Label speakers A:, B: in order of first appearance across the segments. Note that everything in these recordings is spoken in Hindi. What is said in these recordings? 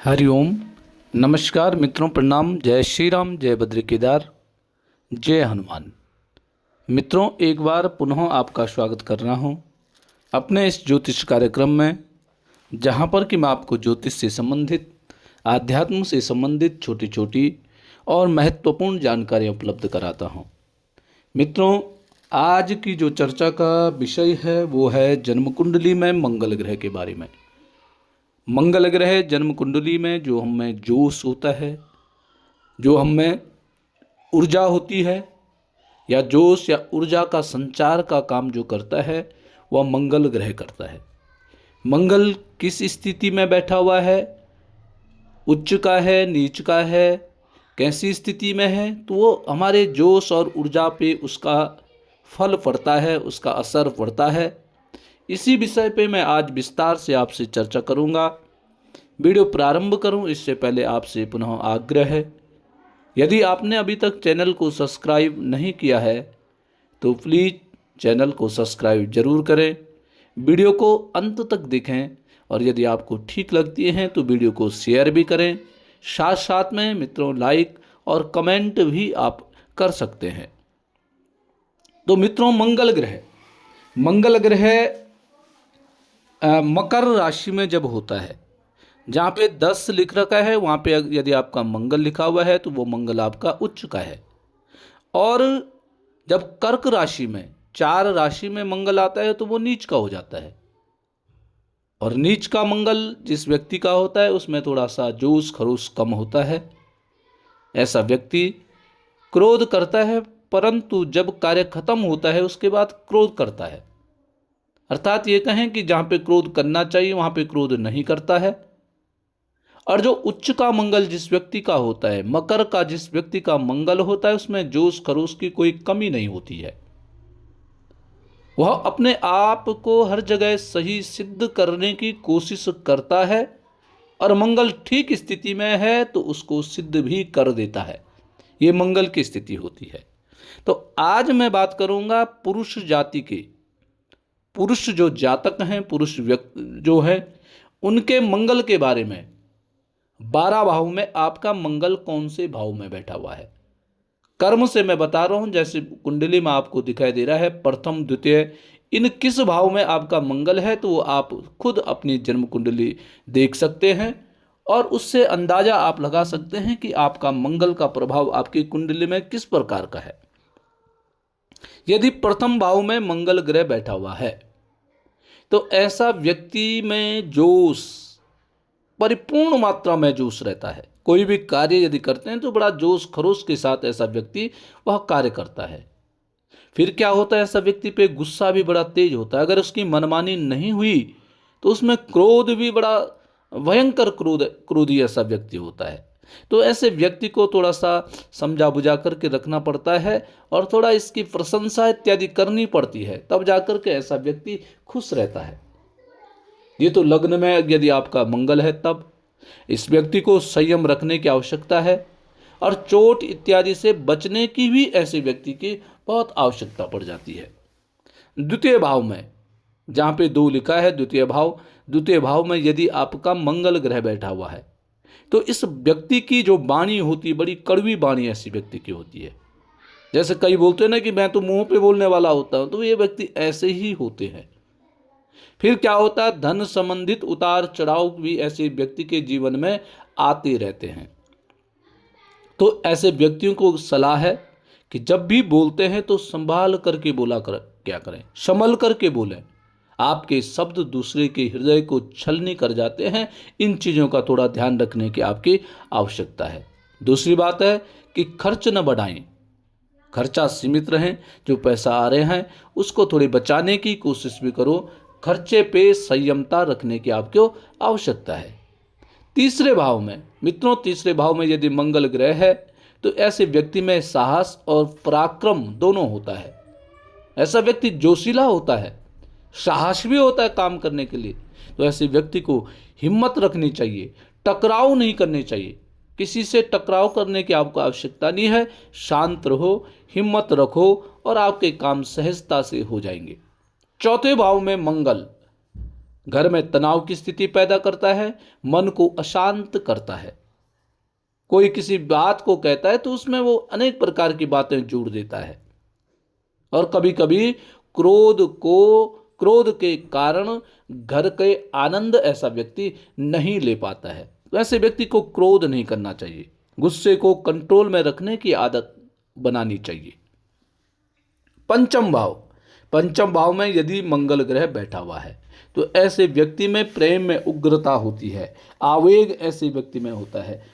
A: हरिओम। नमस्कार मित्रों, प्रणाम। जय श्री राम, जय बद्री केदार, जय हनुमान। मित्रों, एक बार पुनः आपका स्वागत कर रहा हूँ अपने इस ज्योतिष कार्यक्रम में, जहाँ पर कि मैं आपको ज्योतिष से संबंधित, आध्यात्म से संबंधित छोटी छोटी और महत्वपूर्ण जानकारियाँ उपलब्ध कराता हूँ। मित्रों, आज की जो चर्चा का विषय है वो है जन्म कुंडली में मंगल ग्रह के बारे में। मंगल ग्रह जन्म कुंडली में जो हमें जोश होता है, जो हमें ऊर्जा होती है, या जोश या ऊर्जा का संचार का काम जो करता है वह मंगल ग्रह करता है। मंगल किस स्थिति में बैठा हुआ है, उच्च का है, नीच का है, कैसी स्थिति में है, तो वो हमारे जोश और ऊर्जा पे उसका फल पड़ता है, उसका असर पड़ता है। इसी विषय पे मैं आज विस्तार से आपसे चर्चा करूँगा। वीडियो प्रारंभ करूं इससे पहले आपसे पुनः आग्रह है, यदि आपने अभी तक चैनल को सब्सक्राइब नहीं किया है तो प्लीज़ चैनल को सब्सक्राइब जरूर करें, वीडियो को अंत तक देखें और यदि आपको ठीक लगती हैं तो वीडियो को शेयर भी करें। साथ साथ में मित्रों लाइक और कमेंट भी आप कर सकते हैं। तो मित्रों, मंगल ग्रह मकर राशि में जब होता है, जहाँ पे 10 लिख रखा है वहाँ पे यदि आपका मंगल लिखा हुआ है तो वो मंगल आपका उच्च का है। और जब कर्क राशि में 4 राशि में मंगल आता है तो वो नीच का हो जाता है। और नीच का मंगल जिस व्यक्ति का होता है उसमें थोड़ा सा जोश खरोश कम होता है। ऐसा व्यक्ति क्रोध करता है, परंतु जब कार्य खत्म होता है उसके बाद क्रोध करता है। अर्थात ये कहें कि जहाँ पे क्रोध करना चाहिए वहाँ पे क्रोध नहीं करता है। और जो उच्च का मंगल जिस व्यक्ति का होता है, मकर का जिस व्यक्ति का मंगल होता है, उसमें जोश खरोश की कोई कमी नहीं होती है। वह अपने आप को हर जगह सही सिद्ध करने की कोशिश करता है और मंगल ठीक स्थिति में है तो उसको सिद्ध भी कर देता है। ये मंगल की स्थिति होती है। तो आज मैं बात करूंगा पुरुष जाति के, पुरुष जो जातक हैं, पुरुष व्यक्ति जो है, उनके मंगल के बारे में। 12 भाव में आपका मंगल कौन से भाव में बैठा हुआ है, कर्म से मैं बता रहा हूं। जैसे कुंडली में आपको दिखाई दे रहा है प्रथम द्वितीय, इन किस भाव में आपका मंगल है तो वो आप खुद अपनी जन्म कुंडली देख सकते हैं और उससे अंदाजा आप लगा सकते हैं कि आपका मंगल का प्रभाव आपकी कुंडली में किस प्रकार का है। यदि प्रथम भाव में मंगल ग्रह बैठा हुआ है तो ऐसा व्यक्ति में जोश, परिपूर्ण मात्रा में जोश रहता है। कोई भी कार्य यदि करते हैं तो बड़ा जोश खरोश के साथ ऐसा व्यक्ति वह कार्य करता है। फिर क्या होता है, ऐसा व्यक्ति पे गुस्सा भी बड़ा तेज होता है। अगर उसकी मनमानी नहीं हुई तो उसमें क्रोध भी बड़ा भयंकर क्रोधी ऐसा व्यक्ति होता है। तो ऐसे व्यक्ति को थोड़ा सा समझा बुझा करके रखना पड़ता है और थोड़ा इसकी प्रशंसा इत्यादि करनी पड़ती है, तब जाकर के ऐसा व्यक्ति खुश रहता है। ये तो लग्न में यदि आपका मंगल है तब इस व्यक्ति को संयम रखने की आवश्यकता है और चोट इत्यादि से बचने की भी ऐसे व्यक्ति की बहुत आवश्यकता पड़ जाती है। द्वितीय भाव में जहाँ पे 2 लिखा है द्वितीय भाव में यदि आपका मंगल ग्रह बैठा हुआ है तो इस व्यक्ति की जो वाणी होती है, बड़ी कड़वी वाणी ऐसी व्यक्ति की होती है। जैसे कई बोलते हैं ना कि मैं तो मुंह पे बोलने वाला होता हूँ, तो ये व्यक्ति ऐसे ही होते हैं। फिर क्या होता है, धन संबंधित उतार चढ़ाव भी ऐसे व्यक्ति के जीवन में आते रहते हैं। तो ऐसे व्यक्तियों को सलाह है कि जब भी बोलते हैं तो संभाल करके क्या करें, संभल करके बोलें। आपके शब्द दूसरे के हृदय को छलनी कर जाते हैं। इन चीज़ों का थोड़ा ध्यान रखने की आपकी आवश्यकता है। दूसरी बात है कि खर्च न बढ़ाएं, खर्चा सीमित रहें। जो पैसा आ रहे हैं उसको थोड़ी बचाने की कोशिश भी करो। खर्चे पे संयमता रखने की आपको आवश्यकता है। तीसरे भाव में मित्रों, तीसरे भाव में यदि मंगल ग्रह है तो ऐसे व्यक्ति में साहस और पराक्रम दोनों होता है। ऐसा व्यक्ति जोशीला होता है, साहस भी होता है काम करने के लिए। तो ऐसे व्यक्ति को हिम्मत रखनी चाहिए, टकराव नहीं करनी चाहिए। किसी से टकराव करने की आपको आवश्यकता नहीं है। शांत रहो, हिम्मत रखो और आपके काम सहजता से हो जाएंगे। चौथे भाव में मंगल घर में तनाव की स्थिति पैदा करता है, मन को अशांत करता है। कोई किसी बात को कहता है तो उसमें वो अनेक प्रकार की बातें जोड़ देता है, और कभी कभी क्रोध के कारण घर के आनंद ऐसा व्यक्ति नहीं ले पाता है। तो ऐसे व्यक्ति को क्रोध नहीं करना चाहिए, गुस्से को कंट्रोल में रखने की आदत बनानी चाहिए। पंचम भाव में यदि मंगल ग्रह बैठा हुआ है तो ऐसे व्यक्ति में प्रेम में उग्रता होती है, आवेग ऐसे व्यक्ति में होता है।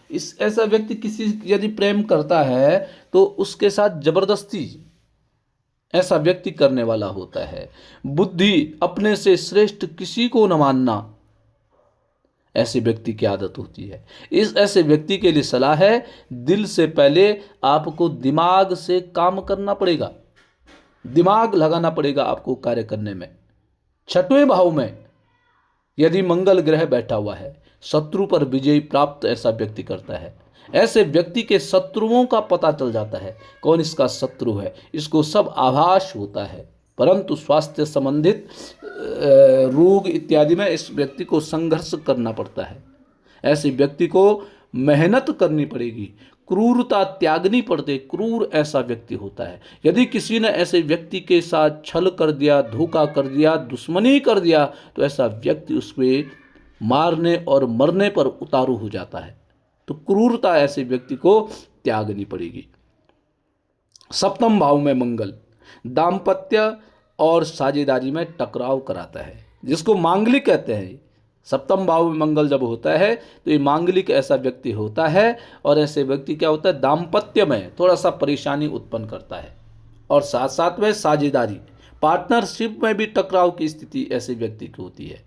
A: ऐसा व्यक्ति किसी यदि प्रेम करता है तो उसके साथ जबरदस्ती ऐसा व्यक्ति करने वाला होता है। बुद्धि, अपने से श्रेष्ठ किसी को न मानना, ऐसे व्यक्ति की आदत होती है। ऐसे व्यक्ति के लिए सलाह है, दिल से पहले आपको दिमाग से काम करना पड़ेगा, दिमाग लगाना पड़ेगा आपको कार्य करने में। 6वें भाव में यदि मंगल ग्रह बैठा हुआ है, शत्रु पर विजय प्राप्त ऐसा व्यक्ति करता है। ऐसे व्यक्ति के शत्रुओं का पता चल जाता है, कौन इसका शत्रु है, इसको सब आभास होता है। परंतु स्वास्थ्य संबंधित रोग इत्यादि में इस व्यक्ति को संघर्ष करना पड़ता है। ऐसे व्यक्ति को मेहनत करनी पड़ेगी, क्रूरता त्यागनी पड़ती। क्रूर ऐसा व्यक्ति होता है। यदि किसी ने ऐसे व्यक्ति के साथ छल कर दिया, धोखा कर दिया, दुश्मनी कर दिया, तो ऐसा व्यक्ति उसमें मारने और मरने पर उतारू हो जाता है। तो क्रूरता ऐसे व्यक्ति को त्यागनी पड़ेगी। 7वें भाव में मंगल दाम्पत्य और साझेदारी में टकराव कराता है, जिसको मांगलिक कहते हैं। 7वें भाव में मंगल जब होता है तो ये मांगलिक ऐसा व्यक्ति होता है, और ऐसे व्यक्ति क्या होता है, दाम्पत्य में थोड़ा सा परेशानी उत्पन्न करता है, और साथ साथ में साझेदारी, पार्टनरशिप में भी टकराव की स्थिति ऐसे व्यक्ति की होती है।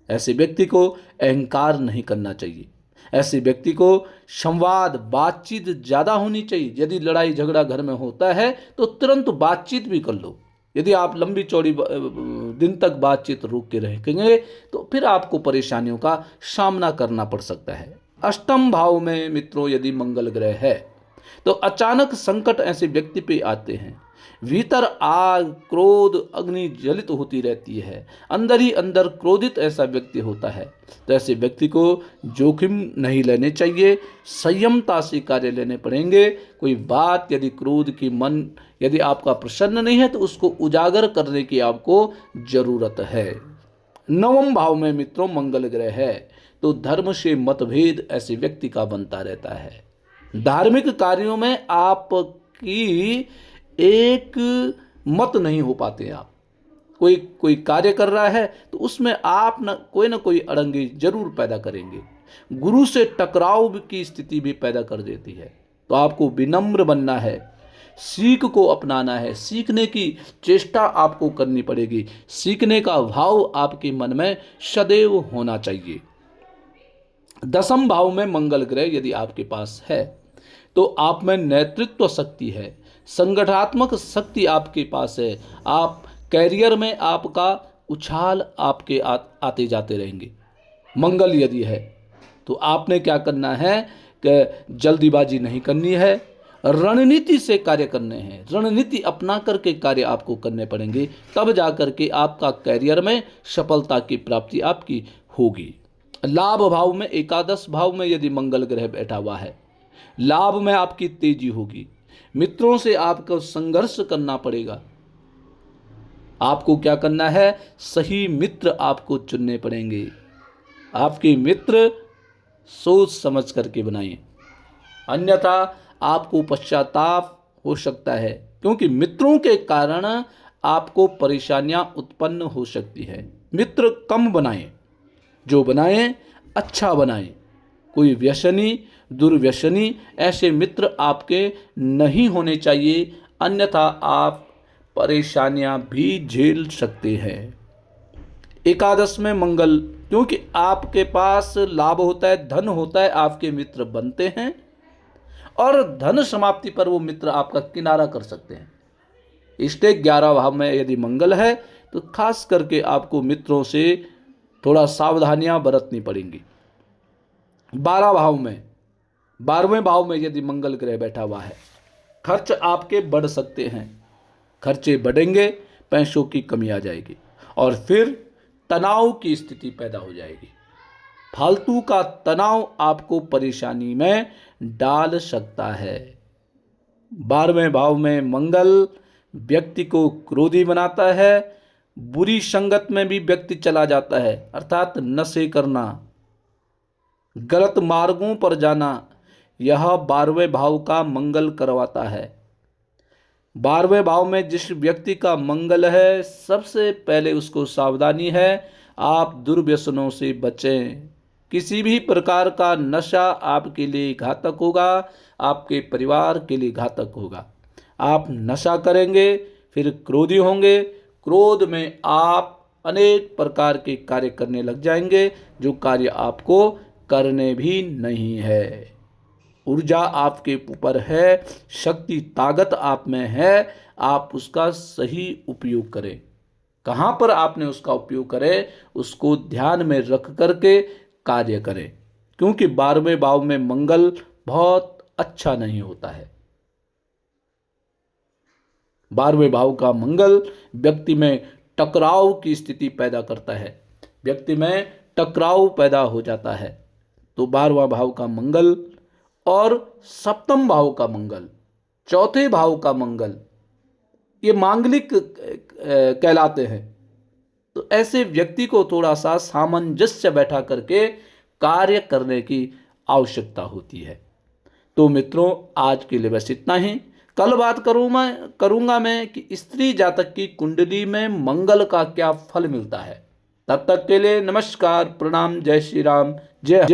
A: ऐसे व्यक्ति को अहंकार नहीं करना चाहिए। ऐसे व्यक्ति को संवाद, बातचीत ज़्यादा होनी चाहिए। यदि लड़ाई झगड़ा घर में होता है तो तुरंत बातचीत भी कर लो। यदि आप लंबी चौड़ी दिन तक बातचीत रोक के रहेंगे तो फिर आपको परेशानियों का सामना करना पड़ सकता है। 8वें भाव में मित्रों यदि मंगल ग्रह है तो अचानक संकट ऐसे व्यक्ति पे आते हैं। भीतर आग, क्रोध, अग्नि जलित होती रहती है, अंदर ही अंदर क्रोधित ऐसा व्यक्ति होता है। तो ऐसे व्यक्ति को जोखिम नहीं लेने चाहिए, संयमता से कार्य लेने पड़ेंगे। कोई बात यदि क्रोध की मन यदि आपका प्रसन्न नहीं है तो उसको उजागर करने की आपको जरूरत है। 9वें भाव में मित्रों मंगल ग्रह है तो धर्म से मतभेद ऐसे व्यक्ति का बनता रहता है। धार्मिक कार्यों में आपकी एक मत नहीं हो पाते। आप कोई कार्य कर रहा है तो उसमें आप न कोई अड़ंगी जरूर पैदा करेंगे। गुरु से टकराव की स्थिति भी पैदा कर देती है। तो आपको विनम्र बनना है, सीख को अपनाना है, सीखने की चेष्टा आपको करनी पड़ेगी, सीखने का भाव आपके मन में सदैव होना चाहिए। 10वें भाव में मंगल ग्रह यदि आपके पास है तो आप में नेतृत्व शक्ति है, संगठनात्मक शक्ति आपके पास है। आप कैरियर में आपका उछाल आपके आते जाते रहेंगे। मंगल यदि है तो आपने क्या करना है कि जल्दीबाजी नहीं करनी है, रणनीति से कार्य करने हैं। रणनीति अपना करके कार्य आपको करने पड़ेंगे, तब जा करके आपका कैरियर में सफलता की प्राप्ति आपकी होगी। लाभ भाव में, एकादश भाव में यदि मंगल ग्रह बैठा हुआ है, लाभ में आपकी तेजी होगी। मित्रों से आपको संघर्ष करना पड़ेगा। आपको क्या करना है, सही मित्र आपको चुनने पड़ेंगे। आपके मित्र सोच समझ करके बनाइए, अन्यथा आपको पश्चाताप हो सकता है, क्योंकि मित्रों के कारण आपको परेशानियां उत्पन्न हो सकती है। मित्र कम बनाएं, जो बनाएं अच्छा बनाएं। कोई व्यसनी, दुर्व्यसनी ऐसे मित्र आपके नहीं होने चाहिए, अन्यथा आप परेशानियां भी झेल सकते हैं। एकादश में मंगल, क्योंकि आपके पास लाभ होता है, धन होता है, आपके मित्र बनते हैं, और धन समाप्ति पर वो मित्र आपका किनारा कर सकते हैं। इसलिए 11 भाव में यदि मंगल है तो खास करके आपको मित्रों से थोड़ा सावधानियां बरतनी पड़ेंगी। 12वें भाव में यदि मंगल ग्रह बैठा हुआ है, खर्च आपके बढ़ सकते हैं। खर्चे बढ़ेंगे, पैसों की कमी आ जाएगी, और फिर तनाव की स्थिति पैदा हो जाएगी। फालतू का तनाव आपको परेशानी में डाल सकता है। 12वें भाव में मंगल व्यक्ति को क्रोधी बनाता है। बुरी संगत में भी व्यक्ति चला जाता है, अर्थात नशे करना, गलत मार्गों पर जाना, यह 12वें भाव का मंगल करवाता है। 12वें भाव में जिस व्यक्ति का मंगल है, सबसे पहले उसको सावधानी है, आप दुर्व्यसनों से बचें। किसी भी प्रकार का नशा आपके लिए घातक होगा, आपके परिवार के लिए घातक होगा। आप नशा करेंगे, फिर क्रोधी होंगे, क्रोध में आप अनेक प्रकार के कार्य करने लग जाएंगे जो कार्य आपको करने भी नहीं है। ऊर्जा आपके ऊपर है, शक्ति ताकत आप में है, आप उसका सही उपयोग करें। कहाँ पर आपने उसका उपयोग करें, उसको ध्यान में रख करके कार्य करें, क्योंकि 12वें भाव में मंगल बहुत अच्छा नहीं होता है। 12वें भाव का मंगल व्यक्ति में टकराव की स्थिति पैदा करता है, व्यक्ति में टकराव पैदा हो जाता है। तो 12वां भाव का मंगल और 7वें भाव का मंगल, चौथे भाव का मंगल, ये मांगलिक कहलाते हैं। तो ऐसे व्यक्ति को थोड़ा सा सामंजस्य बैठा करके कार्य करने की आवश्यकता होती है। तो मित्रों, आज के लिए बस इतना ही। कल बात करूंगा मैं कि स्त्री जातक की कुंडली में मंगल का क्या फल मिलता है। तब तक के लिए नमस्कार, प्रणाम, जय श्री राम, जय